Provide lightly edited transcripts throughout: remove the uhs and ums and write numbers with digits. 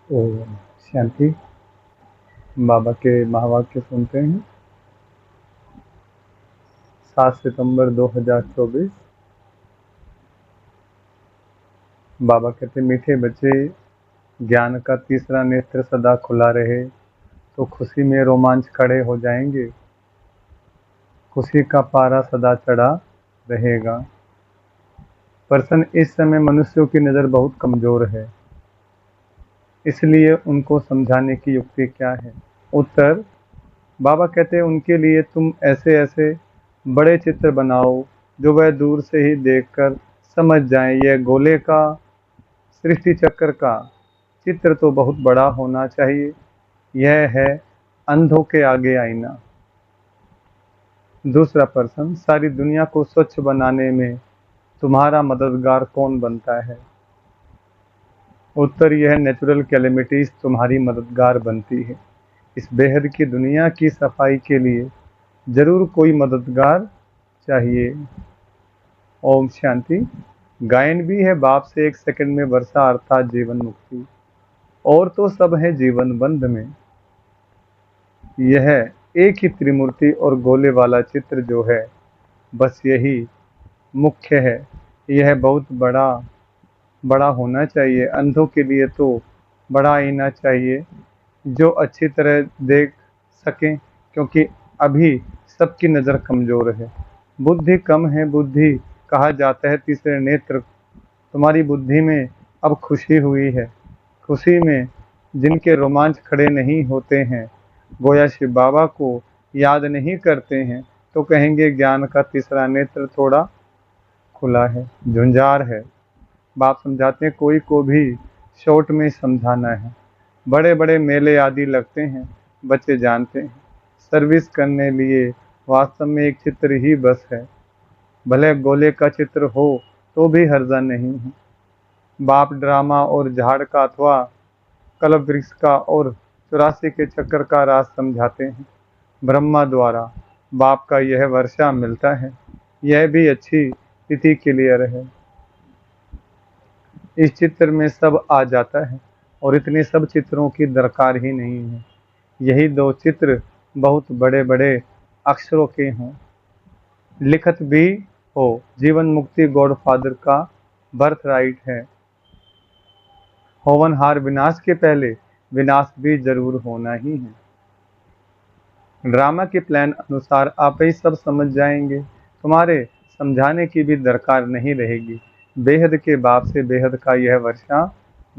ओम शांति। बाबा के महावाक्य सुनते हैं। 7 सितंबर 2024। बाबा कहते, मीठे बच्चे, ज्ञान का तीसरा नेत्र सदा खुला रहे तो खुशी में रोमांच खड़े हो जाएंगे। खुशी का पारा सदा चढ़ा रहेगा। पर्सन, इस समय मनुष्यों की नज़र बहुत कमज़ोर है, इसलिए उनको समझाने की युक्ति क्या है? उत्तर, बाबा कहते हैं उनके लिए तुम ऐसे ऐसे बड़े चित्र बनाओ जो वह दूर से ही देखकर समझ जाएं, यह गोले का, सृष्टि चक्र का चित्र तो बहुत बड़ा होना चाहिए। यह है अंधों के आगे आईना। दूसरा प्रश्न, सारी दुनिया को स्वच्छ बनाने में तुम्हारा मददगार कौन बनता है? उत्तर, यह नेचुरल कैलेमिटीज तुम्हारी मददगार बनती है। इस बेहद की दुनिया की सफाई के लिए जरूर कोई मददगार चाहिए। ओम शांति। गायन भी है, बाप से 1 सेकंड में वर्षा अर्थात जीवन मुक्ति, और तो सब है जीवन बंध में। यह एक ही त्रिमूर्ति और गोले वाला चित्र जो है, बस यही मुख्य है। यह बहुत बड़ा बड़ा होना चाहिए। अंधों के लिए तो बड़ा आईना चाहिए जो अच्छी तरह देख सकें, क्योंकि अभी सबकी नज़र कमज़ोर है। बुद्धि कम है, बुद्धि कहा जाता है तीसरे नेत्र। तुम्हारी बुद्धि में अब खुशी हुई है। खुशी में जिनके रोमांच खड़े नहीं होते हैं, गोया शिव बाबा को याद नहीं करते हैं, तो कहेंगे ज्ञान का तीसरा नेत्र थोड़ा खुला है, झुंझार है। बाप समझाते हैं कोई को भी शॉर्ट में समझाना है। बड़े बड़े मेले आदि लगते हैं, बच्चे जानते हैं। सर्विस करने लिए वास्तव में एक चित्र ही बस है, भले गोले का चित्र हो तो भी हर्जा नहीं है। बाप ड्रामा और झाड़ का अथवा कल्प वृक्ष का और 84 के चक्कर का राज समझाते हैं। ब्रह्मा द्वारा बाप का यह वर्षा मिलता है, यह भी अच्छी तिथि क्लियर है। इस चित्र में सब आ जाता है और इतने सब चित्रों की दरकार ही नहीं है। यही 2 चित्र बहुत बड़े बड़े अक्षरों के हों, लिखत भी हो। जीवन मुक्ति गॉड फादर का बर्थ राइट है। होवनहार विनाश के पहले विनाश भी जरूर होना ही है। ड्रामा के प्लान अनुसार आप ही सब समझ जाएंगे, तुम्हारे समझाने की भी दरकार नहीं रहेगी। बेहद के बाप से बेहद का यह वर्षा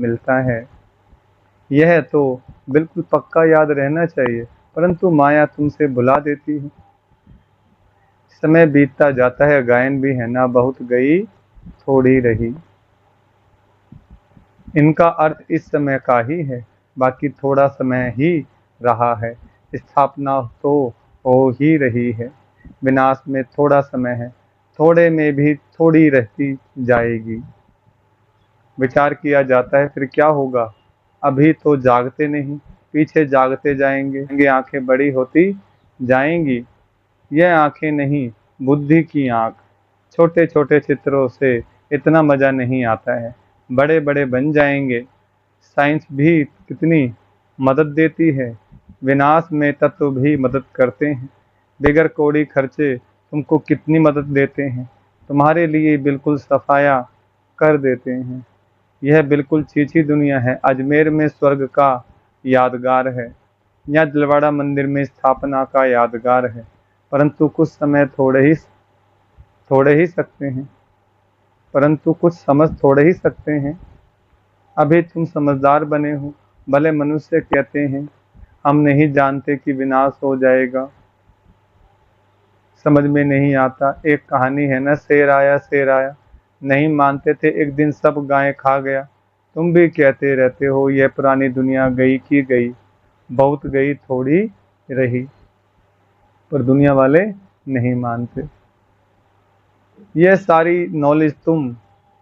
मिलता है। यह तो बिल्कुल पक्का याद रहना चाहिए, परंतु माया तुमसे भुला देती है। समय बीतता जाता है, गायन भी है ना, बहुत गई थोड़ी रही। इनका अर्थ इस समय का ही है, बाकी थोड़ा समय ही रहा है। स्थापना तो हो ही रही है, विनाश में थोड़ा समय है, थोड़े में भी थोड़ी रहती जाएगी। विचार किया जाता है फिर क्या होगा? अभी तो जागते नहीं, पीछे जागते जाएंगे। आंखें बड़ी होती जाएंगी। यह आंखें नहीं, बुद्धि की आंख। छोटे छोटे चित्रों से इतना मज़ा नहीं आता है, बड़े बड़े बन जाएंगे। साइंस भी कितनी मदद देती है, विनाश में तत्व भी मदद करते हैं। बिगर कौड़ी खर्चे तुमको कितनी मदद देते हैं, तुम्हारे लिए बिल्कुल सफाया कर देते हैं। यह बिल्कुल चीची दुनिया है। अजमेर में स्वर्ग का यादगार है, यहाँ दिलवाड़ा मंदिर में स्थापना का यादगार है, परंतु कुछ समय थोड़े ही सकते हैं, परंतु कुछ समझ थोड़े ही सकते हैं। अभी तुम समझदार बने हो। भले मनुष्य कहते हैं हम नहीं जानते कि विनाश हो जाएगा, समझ में नहीं आता। एक कहानी है ना, शेर आया, नहीं मानते थे, एक दिन सब गायें खा गया। तुम भी कहते रहते हो यह पुरानी दुनिया गई की गई, बहुत गई थोड़ी रही, पर दुनिया वाले नहीं मानते। यह सारी नॉलेज तुम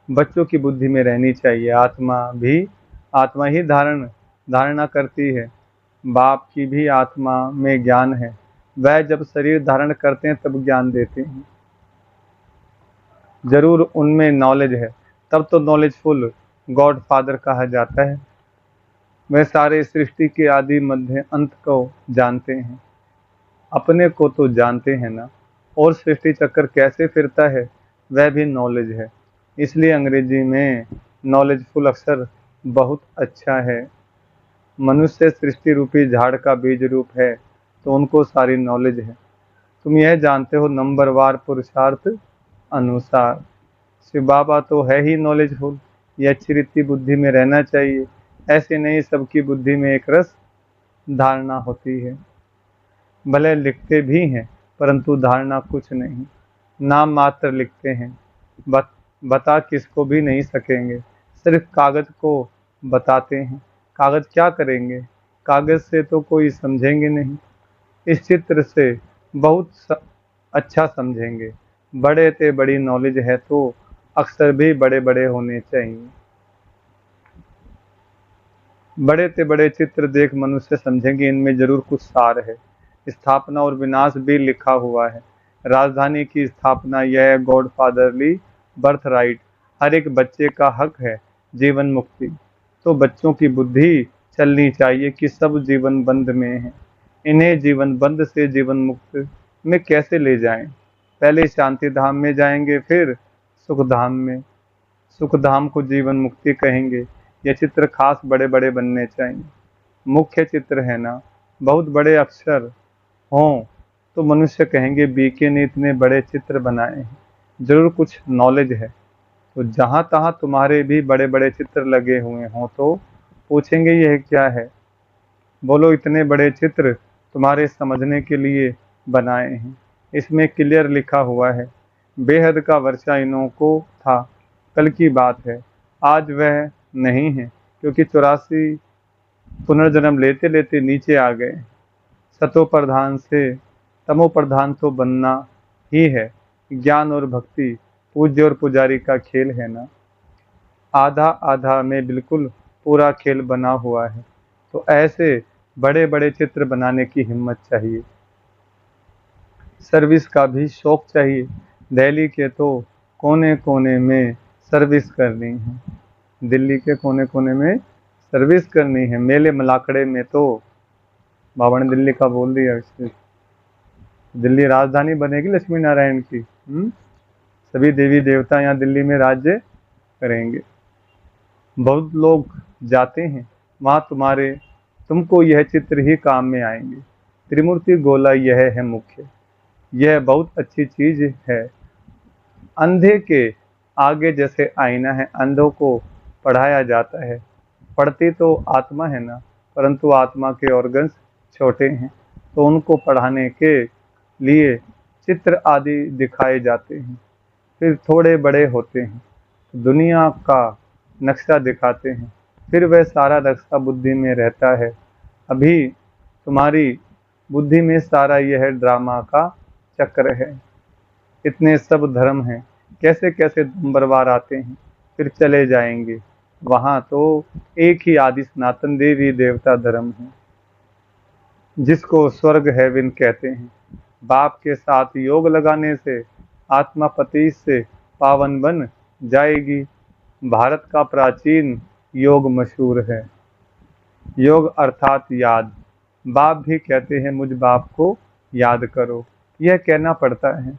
बच्चों की बुद्धि में रहनी चाहिए। आत्मा ही धारणा करती है। बाप की भी आत्मा में ज्ञान है, वह जब शरीर धारण करते हैं तब ज्ञान देते हैं। जरूर उनमें नॉलेज है, तब तो नॉलेजफुल गॉड फादर कहा जाता है। वह सारे सृष्टि के आदि मध्य अंत को जानते हैं। अपने को तो जानते हैं ना, और सृष्टि चक्र कैसे फिरता है वह भी नॉलेज है। इसलिए अंग्रेजी में नॉलेजफुल अक्षर बहुत अच्छा है। मनुष्य सृष्टि रूपी झाड़ का बीज रूप है, तो उनको सारी नॉलेज है। तुम यह जानते हो नंबरवार पुरुषार्थ अनुसार। शिव बाबा तो है ही नॉलेजफुल। ये अच्छी रीति बुद्धि में रहना चाहिए। ऐसे नहीं सबकी बुद्धि में एक रस धारणा होती है। भले लिखते भी हैं परंतु धारणा कुछ नहीं, नाम मात्र लिखते हैं। बत, बता किसको भी नहीं सकेंगे, सिर्फ कागज को बताते हैं। कागज क्या करेंगे, कागज से तो कोई समझेंगे नहीं। इस चित्र से बहुत अच्छा समझेंगे। बड़े ते बड़ी नॉलेज है तो अक्सर भी बड़े बड़े होने चाहिए। बड़े ते बड़े चित्र देख मनुष्य समझेंगे इनमें जरूर कुछ सार है। स्थापना और विनाश भी लिखा हुआ है। राजधानी की स्थापना, यह गॉडफादरली बर्थ राइट, हर एक बच्चे का हक है। जीवन मुक्ति, तो बच्चों की बुद्धि चलनी चाहिए कि सब जीवन बंद में है। इन्हें जीवन बंद से जीवन मुक्त में कैसे ले जाएं। पहले शांति धाम में जाएंगे, फिर सुख धाम में। सुख धाम को जीवन मुक्ति कहेंगे। ये चित्र खास बड़े बड़े बनने चाहिए। मुख्य चित्र है ना, बहुत बड़े अक्षर हों तो मनुष्य कहेंगे बीके ने इतने बड़े चित्र बनाए हैं, जरूर कुछ नॉलेज है। तो जहाँ तहाँ तुम्हारे भी बड़े बड़े चित्र लगे हुए हों तो पूछेंगे यह क्या है। बोलो इतने बड़े चित्र तुम्हारे समझने के लिए बनाए हैं। इसमें क्लियर लिखा हुआ है, बेहद का वर्षा इनों को था, कल की बात है, आज वह नहीं है, क्योंकि 84 पुनर्जन्म लेते लेते नीचे आ गए। सतो प्रधान से तमो प्रधान तो बनना ही है। ज्ञान और भक्ति पूज्य और पुजारी का खेल है ना। आधा आधा में बिल्कुल पूरा खेल बना हुआ है। तो ऐसे बड़े बड़े चित्र बनाने की हिम्मत चाहिए। सर्विस का भी शौक चाहिए। दिल्ली के तो कोने कोने में सर्विस करनी है। दिल्ली के कोने कोने में सर्विस करनी है। मेले मलाकड़े में तो बाबा ने दिल्ली का बोल दिया। दिल्ली राजधानी बनेगी लक्ष्मी नारायण की। सभी देवी देवता यहाँ दिल्ली में राज्य करेंगे। बहुत लोग जाते हैं वहाँ, तुमको यह चित्र ही काम में आएंगे। त्रिमूर्ति गोला यह है मुख्य। यह बहुत अच्छी चीज है। अंधे के आगे जैसे आईना है, अंधों को पढ़ाया जाता है। पढ़ती तो आत्मा है ना, परंतु आत्मा के ऑर्गन्स छोटे हैं, तो उनको पढ़ाने के लिए चित्र आदि दिखाए जाते हैं। फिर थोड़े बड़े होते हैं, दुनिया का नक्शा दिखाते हैं। फिर वह सारा नक्शा बुद्धि में रहता है। अभी तुम्हारी बुद्धि में सारा यह ड्रामा का चक्र है। इतने सब धर्म हैं, कैसे कैसे नंबरवार आते हैं, फिर चले जाएंगे। वहाँ तो एक ही आदि सनातन देवी देवता धर्म है, जिसको स्वर्ग हेवन कहते हैं। बाप के साथ योग लगाने से आत्मा पति से पावन बन जाएगी। भारत का प्राचीन योग मशहूर है। योग अर्थात याद। बाप भी कहते हैं मुझ बाप को याद करो, यह कहना पड़ता है।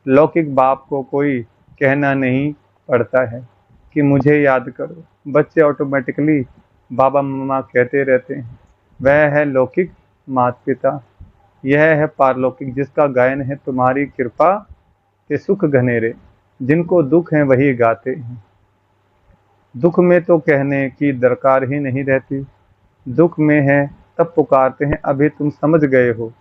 लौकिक बाप को कोई कहना नहीं पड़ता है कि मुझे याद करो। बच्चे ऑटोमेटिकली बाबा मम्मा कहते रहते हैं। वह है लौकिक माता पिता। यह है पारलौकिक, जिसका गायन है तुम्हारी कृपा के सुख घनेरे। जिनको दुख है वही गाते हैं। दुख में तो कहने की दरकार ही नहीं रहती। दुख में है तब पुकारते हैं। अभी तुम समझ गए हो,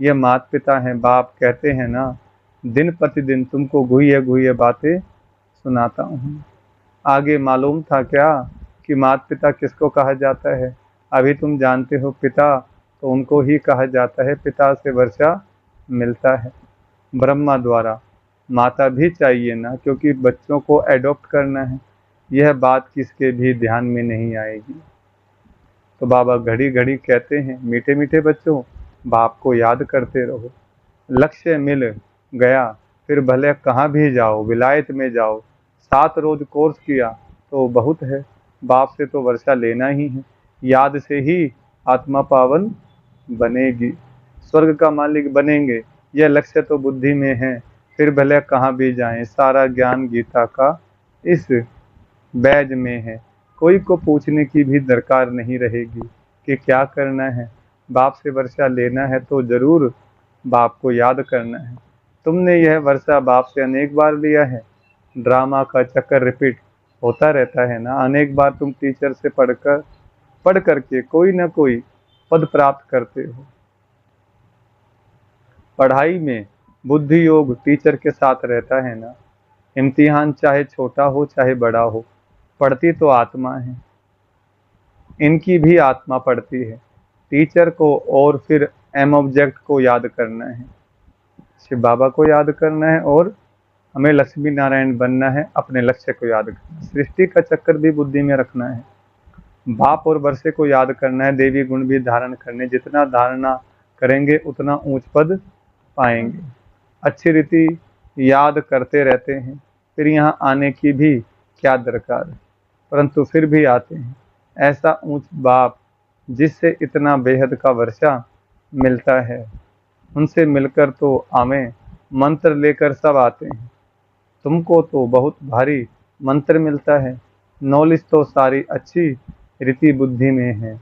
ये माता पिता हैं। बाप कहते हैं ना, दिन प्रतिदिन तुमको गुह्य गुह्य बातें सुनाता हूँ। आगे मालूम था क्या कि माता पिता किसको कहा जाता है? अभी तुम जानते हो पिता तो उनको ही कहा जाता है। पिता से वर्षा मिलता है ब्रह्मा द्वारा। माता भी चाहिए ना, क्योंकि बच्चों को एडॉप्ट करना है। यह बात किसके भी ध्यान में नहीं आएगी। तो बाबा घड़ी घड़ी कहते हैं, मीठे मीठे बच्चों, बाप को याद करते रहो। लक्ष्य मिल गया फिर भले कहाँ भी जाओ, विलायत में जाओ, 7 रोज कोर्स किया तो बहुत है। बाप से तो वर्षा लेना ही है। याद से ही आत्मा पावन बनेगी, स्वर्ग का मालिक बनेंगे। यह लक्ष्य तो बुद्धि में है, फिर भले कहाँ भी जाएं, सारा ज्ञान गीता का इस बैज में है। कोई को पूछने की भी दरकार नहीं रहेगी कि क्या करना है। बाप से वर्षा लेना है तो जरूर बाप को याद करना है। तुमने यह वर्षा बाप से अनेक बार लिया है। ड्रामा का चक्कर रिपीट होता रहता है ना। अनेक बार तुम टीचर से पढ़ करके कोई ना कोई पद प्राप्त करते हो। पढ़ाई में बुद्धि योग टीचर के साथ रहता है ना। इम्तिहान चाहे छोटा हो चाहे बड़ा हो, पढ़ती तो आत्मा है। इनकी भी आत्मा पढ़ती है। टीचर को और फिर एम ऑब्जेक्ट को याद करना है, शिव बाबा को याद करना है, और हमें लक्ष्मी नारायण बनना है, अपने लक्ष्य को याद करना है। सृष्टि का चक्कर भी बुद्धि में रखना है। बाप और वर्षे को याद करना है। देवी गुण भी धारण करने, जितना धारणा करेंगे उतना ऊंच पद पाएंगे। अच्छी रीति याद करते रहते हैं, फिर यहाँ आने की भी क्या दरकार है, परंतु फिर भी आते हैं। ऐसा ऊंच बाप जिससे इतना बेहद का वर्षा मिलता है, उनसे मिलकर तो आवें। मंत्र लेकर सब आते हैं, तुमको तो बहुत भारी मंत्र मिलता है। नॉलेज तो सारी अच्छी रीति बुद्धि में है।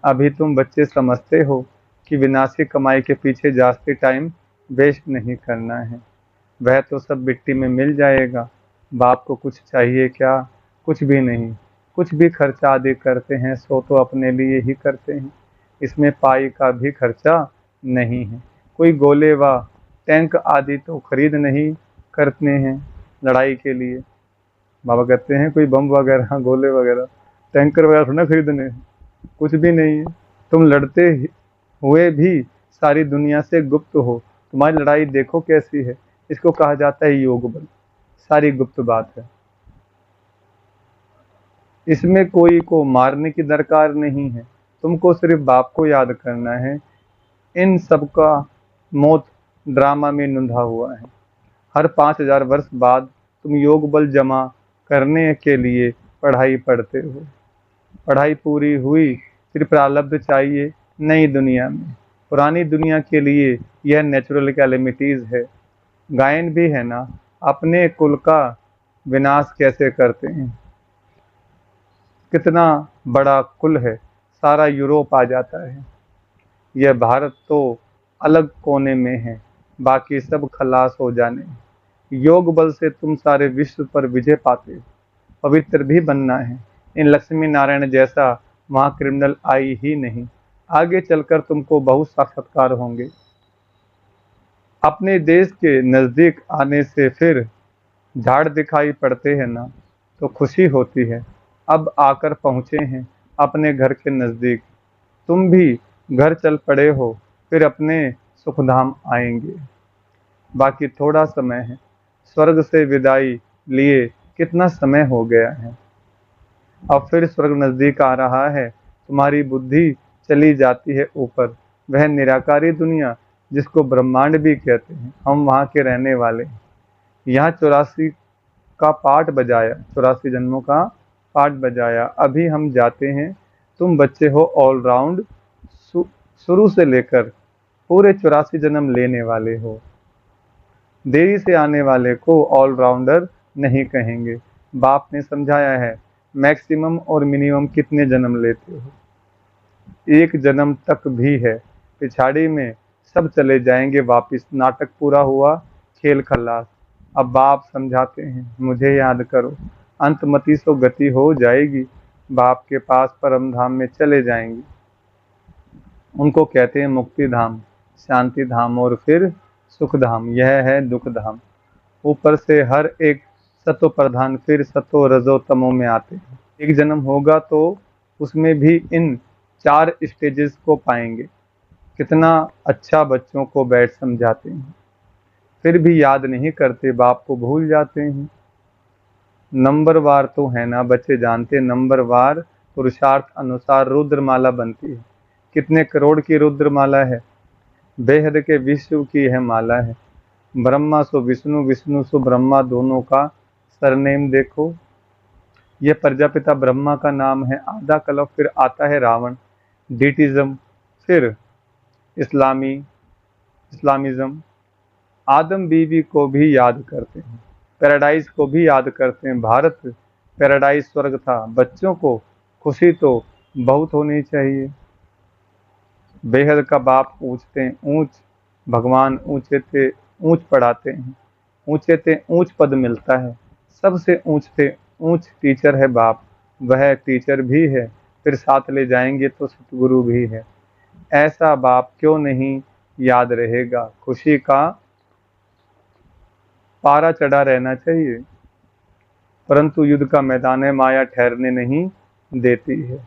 अभी तुम बच्चे समझते हो कि विनाशी कमाई के पीछे जास्ती टाइम वेस्ट नहीं करना है। वह तो सब मिट्टी में मिल जाएगा। बाप को कुछ चाहिए क्या? कुछ भी नहीं। कुछ भी खर्चा आदि करते हैं सो तो अपने लिए ही करते हैं। इसमें पाई का भी खर्चा नहीं है। कोई गोले व टैंक आदि तो खरीद नहीं करते हैं लड़ाई के लिए। बाबा कहते हैं कोई बम वगैरह गोले वगैरह टैंकर वगैरह थोड़ा खरीदने हैं, कुछ भी नहीं है। तुम लड़ते हुए भी सारी दुनिया से गुप्त हो। तुम्हारी लड़ाई देखो कैसी है। इसको कहा जाता है योग बल। सारी गुप्त बात है। इसमें कोई को मारने की दरकार नहीं है। तुमको सिर्फ बाप को याद करना है। इन सबका मौत ड्रामा में नंधा हुआ है। हर 5,000 वर्ष बाद तुम योग बल जमा करने के लिए पढ़ाई पढ़ते हो। पढ़ाई पूरी हुई, फिर प्रारब्ध चाहिए नई दुनिया में। पुरानी दुनिया के लिए यह नेचुरल कैलेमिटीज है। गायन भी है ना, अपने कुल का विनाश कैसे करते हैं। कितना बड़ा कुल है, सारा यूरोप आ जाता है। यह भारत तो अलग कोने में है, बाकी सब खलास हो जाने। योग बल से तुम सारे विश्व पर विजय पाते हो। पवित्र भी बनना है। इन लक्ष्मी नारायण जैसा वहाँ क्रिमिनल आई ही नहीं। आगे चलकर तुमको बहुत साक्षात्कार होंगे। अपने देश के नज़दीक आने से फिर झाड़ दिखाई पड़ते हैं ना, तो खुशी होती है। अब आकर पहुँचे हैं अपने घर के नज़दीक। तुम भी घर चल पड़े हो, फिर अपने सुखधाम आएंगे। बाकी थोड़ा समय है। स्वर्ग से विदाई लिए कितना समय हो गया है। अब फिर स्वर्ग नजदीक आ रहा है। तुम्हारी बुद्धि चली जाती है ऊपर, वह निराकारी दुनिया जिसको ब्रह्मांड भी कहते हैं। हम वहाँ के रहने वाले। यहाँ 84 का पाठ बजाया, 84 जन्मों का पाठ बजाया। अभी हम जाते हैं। तुम बच्चे हो ऑलराउंड, शुरू से लेकर पूरे 84 जन्म लेने वाले हो। देरी से आने वाले को ऑलराउंडर नहीं कहेंगे। बाप ने समझाया है मैक्सिमम और मिनिमम कितने जन्म लेते हो। एक जन्म तक भी है, पिछाड़ी में सब चले जाएंगे वापिस। नाटक पूरा हुआ, खेल खल्लास। अब बाप समझाते हैं मुझे याद करो, अंतमति सो गति हो जाएगी। बाप के पास परम धाम में चले जाएंगे। उनको कहते हैं मुक्ति धाम, शांति धाम और फिर सुख धाम। यह है दुख धाम। ऊपर से हर एक सतो प्रधान फिर सतो रजो तमो में आते हैं। एक जन्म होगा तो उसमें भी इन 4 स्टेजेस को पाएंगे। कितना अच्छा बच्चों को बैठ समझाते हैं, फिर भी याद नहीं करते, बाप को भूल जाते हैं। नंबरवार तो है ना बच्चे जानते, नंबरवार पुरुषार्थ अनुसार रुद्रमाला बनती है। कितने करोड़ की रुद्रमाला है, बेहद के विश्व की है माला है। ब्रह्मा सो विष्णु, विष्णु सो ब्रह्मा, दोनों का सरनेम देखो। यह प्रजापिता ब्रह्मा का नाम है। आधा कलप, फिर आता है रावण, डिटिज्म, फिर इस्लामी इस्लामिज्म। आदम बीवी को भी याद करते हैं, पैराडाइज को भी याद करते हैं। भारत पैराडाइज स्वर्ग था, बच्चों को खुशी तो बहुत होनी चाहिए। बेहद का बाप ऊंचते ऊंच, भगवान ऊंचे थे ऊंच पढ़ाते हैं, ऊंचे थे ऊंच पद मिलता है। सबसे ऊंच थे ऊंच टीचर है बाप, वह टीचर भी है, फिर साथ ले जाएंगे तो सतगुरु भी है। ऐसा बाप क्यों नहीं याद रहेगा, खुशी का पारा चढ़ा रहना चाहिए। परंतु युद्ध का मैदान है, माया ठहरने नहीं देती है।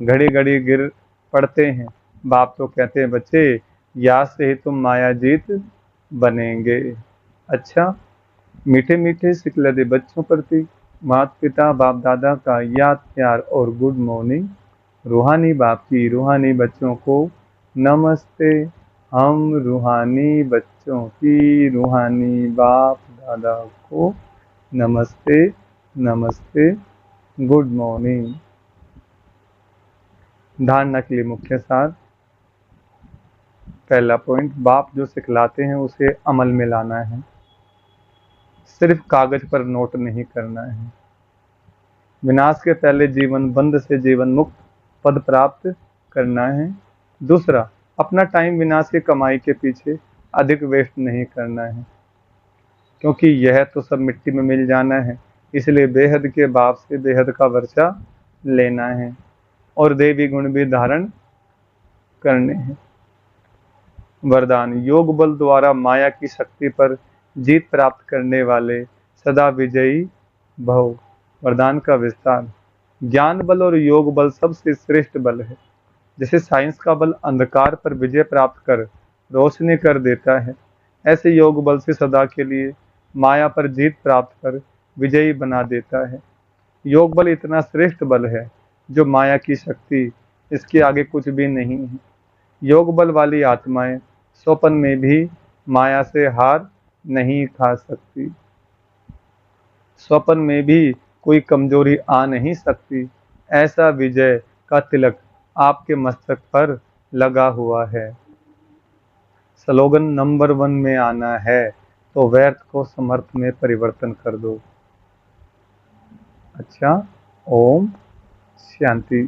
घड़ी घड़ी गिर पड़ते हैं, बाप तो कहते हैं बच्चे याद से ही तुम माया जीत बनेंगे। अच्छा, मीठे मीठे सिकलदे बच्चों प्रति माता पिता बाप दादा का याद प्यार और गुड मॉर्निंग। रूहानी बाप की रूहानी बच्चों को नमस्ते। हम रूहानी बच्चों की रूहानी बाप दादा को नमस्ते नमस्ते, गुड मॉर्निंग। धारणा के लिए मुख्य सार। पहला पॉइंट, बाप जो सिखलाते हैं उसे अमल में लाना है, सिर्फ कागज पर नोट नहीं करना है। विनाश के पहले जीवन बंध से जीवन मुक्त पद प्राप्त करना है। दूसरा, अपना टाइम विनाश की कमाई के पीछे अधिक वेस्ट नहीं करना है, क्योंकि यह तो सब मिट्टी में मिल जाना है। इसलिए बेहद के बाप से बेहद का वर्षा लेना है और देवी गुण भी धारण करने हैं। वरदान, योग बल द्वारा माया की शक्ति पर जीत प्राप्त करने वाले सदा विजयी भव। वरदान का विस्तार, ज्ञान बल और योग बल सबसे श्रेष्ठ बल है। जैसे साइंस का बल अंधकार पर विजय प्राप्त कर रोशनी कर देता है, ऐसे योग बल से सदा के लिए माया पर जीत प्राप्त कर विजयी बना देता है। योग बल इतना श्रेष्ठ बल है जो माया की शक्ति, इसके आगे कुछ भी नहीं है। योग बल वाली आत्माएं स्वप्न में भी माया से हार नहीं खा सकती, स्वप्न में भी कोई कमजोरी आ नहीं सकती। ऐसा विजय का तिलक आपके मस्तक पर लगा हुआ है। स्लोगन नंबर 1 में आना है तो व्यर्थ को समर्थ में परिवर्तन कर दो। अच्छा, ओम शांति।